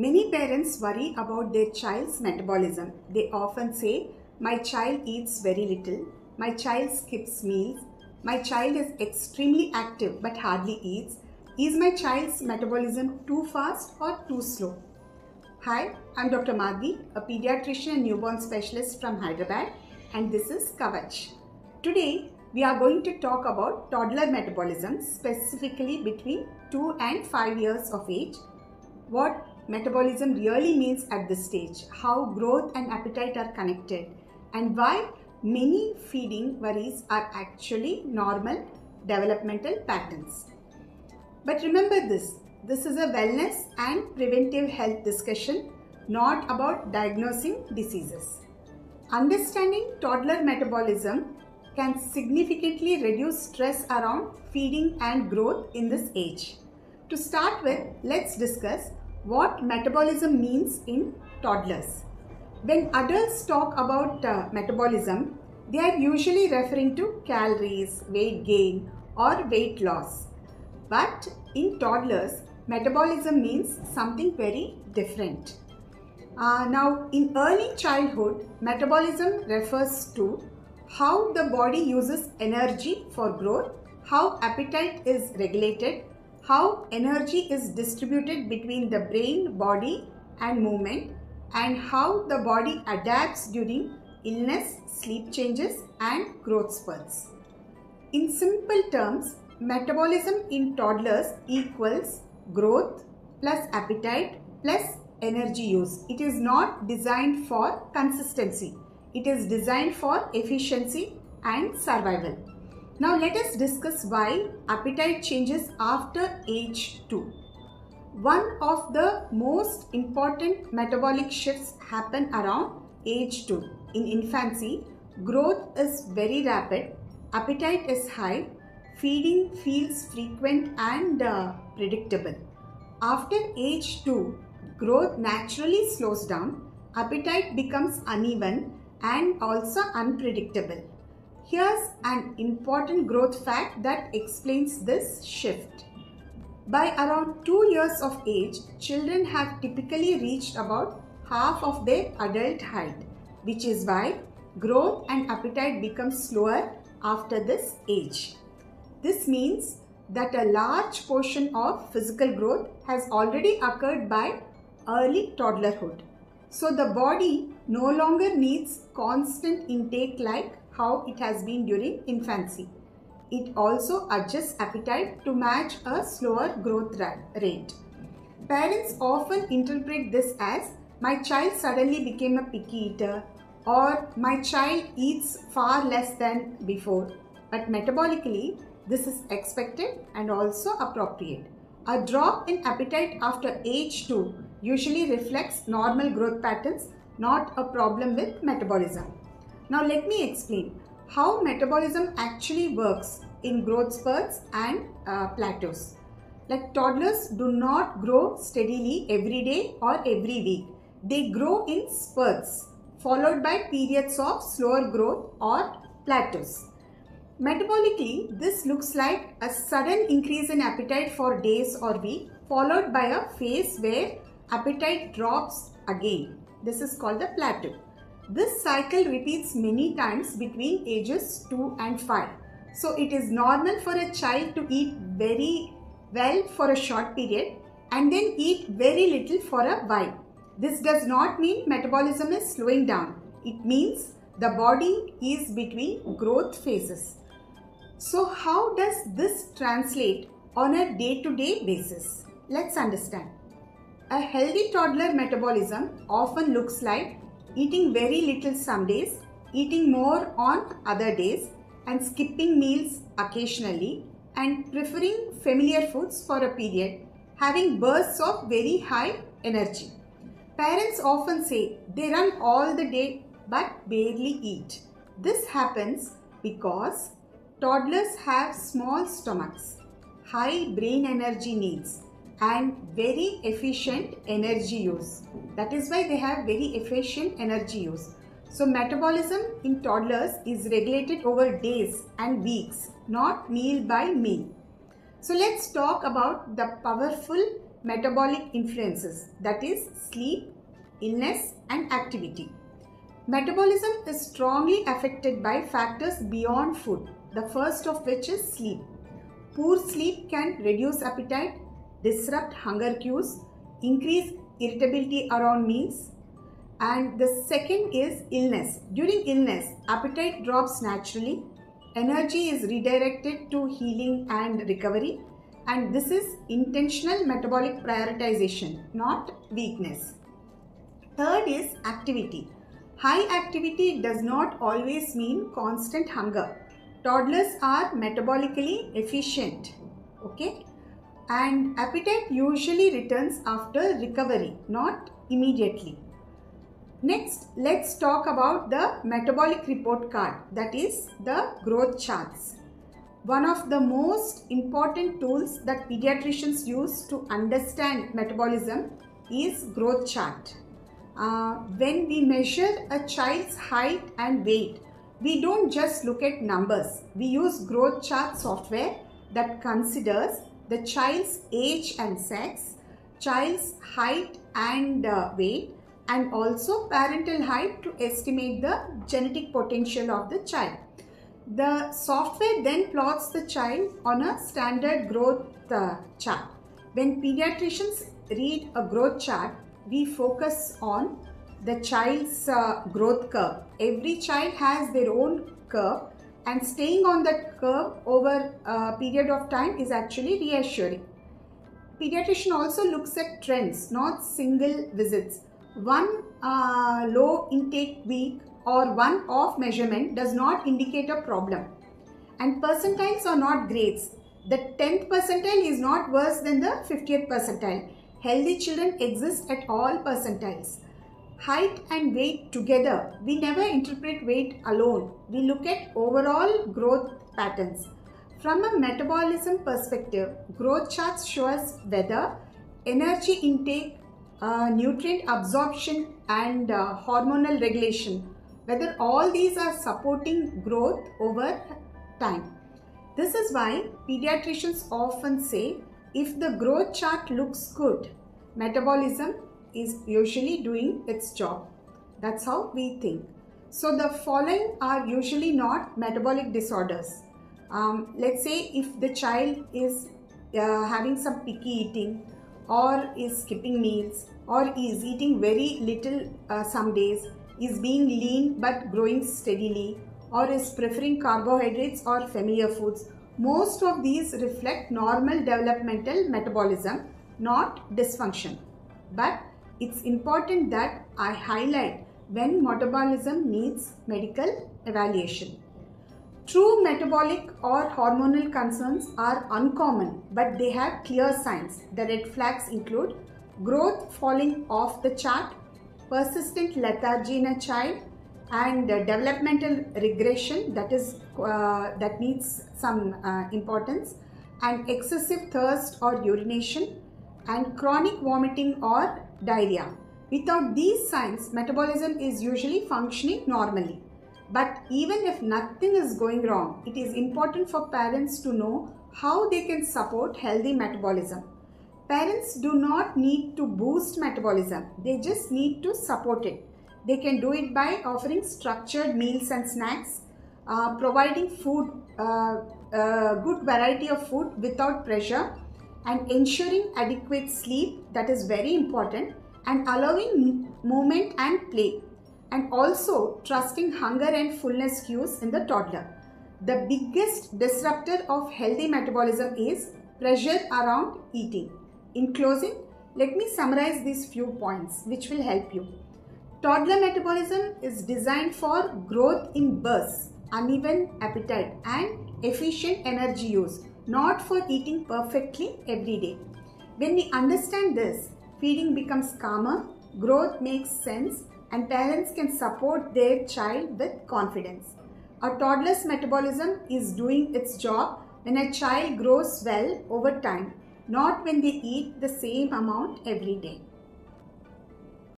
Many parents worry about their child's metabolism. They often say, "My child eats very little, my child skips meals, my child is extremely active but hardly eats. Is my child's metabolism too fast or too slow?" Hi, I'm Dr. Madhavi, a pediatrician and newborn specialist from Hyderabad, and this is Kavach. Today, we are going to talk about toddler metabolism, specifically between 2 and 5 years of age, what metabolism really means at this stage, how growth and appetite are connected, and why many feeding worries are actually normal developmental patterns. But remember this is a wellness and preventive health discussion, not about diagnosing diseases. Understanding toddler metabolism can significantly reduce stress around feeding and growth in this age. To start with, let's discuss what metabolism means in toddlers. When adults talk about metabolism, they are usually referring to calories, weight gain, or weight loss. But in toddlers, metabolism means something very different. Now, in early childhood, metabolism refers to how the body uses energy for growth, how appetite is regulated, how energy is distributed between the brain, body and movement, and how the body adapts during illness, sleep changes and growth spurts. In simple terms, metabolism in toddlers equals growth plus appetite plus energy use. It is not designed for consistency. It is designed for efficiency and survival. Now let us discuss why appetite changes after age 2. One of the most important metabolic shifts happen around age 2. In infancy, growth is very rapid, appetite is high, feeding feels frequent and predictable. After age 2, growth naturally slows down, appetite becomes uneven and also unpredictable. Here's an important growth fact that explains this shift. By around 2 years of age, children have typically reached about half of their adult height, which is why growth and appetite become slower after this age. This means that a large portion of physical growth has already occurred by early toddlerhood. So the body no longer needs constant intake like how it has been during infancy. It also adjusts appetite to match a slower growth rate. Parents often interpret this as, "My child suddenly became a picky eater," or "My child eats far less than before." But metabolically, this is expected and also appropriate. A drop in appetite after age 2 usually reflects normal growth patterns, not a problem with metabolism. Now let me explain how metabolism actually works in growth spurts and plateaus. Like toddlers do not grow steadily every day or every week. They grow in spurts followed by periods of slower growth or plateaus. Metabolically, this looks like a sudden increase in appetite for days or weeks, followed by a phase where appetite drops again. This is called the plateau. This cycle repeats many times between ages 2 and 5. So it is normal for a child to eat very well for a short period and then eat very little for a while. This does not mean metabolism is slowing down. It means the body is between growth phases. So how does this translate on a day-to-day basis? Let's understand. A healthy toddler metabolism often looks like eating very little some days, eating more on other days, and skipping meals occasionally, and preferring familiar foods for a period, having bursts of very high energy. Parents often say they run all the day but barely eat. This happens because toddlers have small stomachs, high brain energy needs, and very efficient energy use. That is why they have very efficient energy use. So metabolism in toddlers is regulated over days and weeks, not meal by meal. So let's talk about the powerful metabolic influences, that is sleep, illness and activity. Metabolism is strongly affected by factors beyond food, the first of which is sleep. Poor sleep can reduce appetite, disrupt hunger cues, increase irritability around meals. And the second is illness. During illness, appetite drops naturally, energy is redirected to healing and recovery, and this is intentional metabolic prioritization, not weakness. Third is activity. High activity does not always mean constant hunger. Toddlers are metabolically efficient, okay? And appetite usually returns after recovery, not immediately. Next, let's talk about the metabolic report card, that is the growth charts. One of the most important tools that pediatricians use to understand metabolism is growth chart. When we measure a child's height and weight, we don't just look at numbers. We use growth chart software that considers the child's age and sex, child's height and weight, and also parental height to estimate the genetic potential of the child. The software then plots the child on a standard growth chart. When pediatricians read a growth chart, we focus on the child's growth curve. Every child has their own curve, and staying on that curve over a period of time is actually reassuring. Pediatrician also looks at trends, not single visits. One low intake week or one off measurement does not indicate a problem. And percentiles are not grades. The 10th percentile is not worse than the 50th percentile. Healthy children exist at all percentiles. Height and weight together. We never interpret weight alone. We look at overall growth patterns. From a metabolism perspective, growth charts show us whether energy intake, nutrient absorption and hormonal regulation, whether all these are supporting growth over time. This is why pediatricians often say if the growth chart looks good, metabolism is usually doing its job. That's how we think. So the following are usually not metabolic disorders. Let's say if the child is having some picky eating, or is skipping meals, or is eating very little some days, is being lean but growing steadily, or is preferring carbohydrates or familiar foods. Most of these reflect normal developmental metabolism, not dysfunction. But it's important that I highlight when metabolism needs medical evaluation. True metabolic or hormonal concerns are uncommon, but they have clear signs. The red flags include growth falling off the chart, persistent lethargy in a child, and developmental regression that needs some importance, and excessive thirst or urination, and chronic vomiting or diarrhea. Without these signs, metabolism is usually functioning normally. But even if nothing is going wrong, it is important for parents to know how they can support healthy metabolism. Parents do not need to boost metabolism, they just need to support it. They can do it by offering structured meals and snacks, providing food, good variety of food without pressure, and ensuring adequate sleep, that is very important, and allowing movement and play. And also trusting hunger and fullness cues in the toddler. The biggest disruptor of healthy metabolism is pressure around eating. In closing, let me summarize these few points which will help you. Toddler metabolism is designed for growth in bursts, uneven appetite and efficient energy use, not for eating perfectly every day. When we understand this, feeding becomes calmer, growth makes sense, and parents can support their child with confidence. A toddler's metabolism is doing its job when a child grows well over time, not when they eat the same amount every day.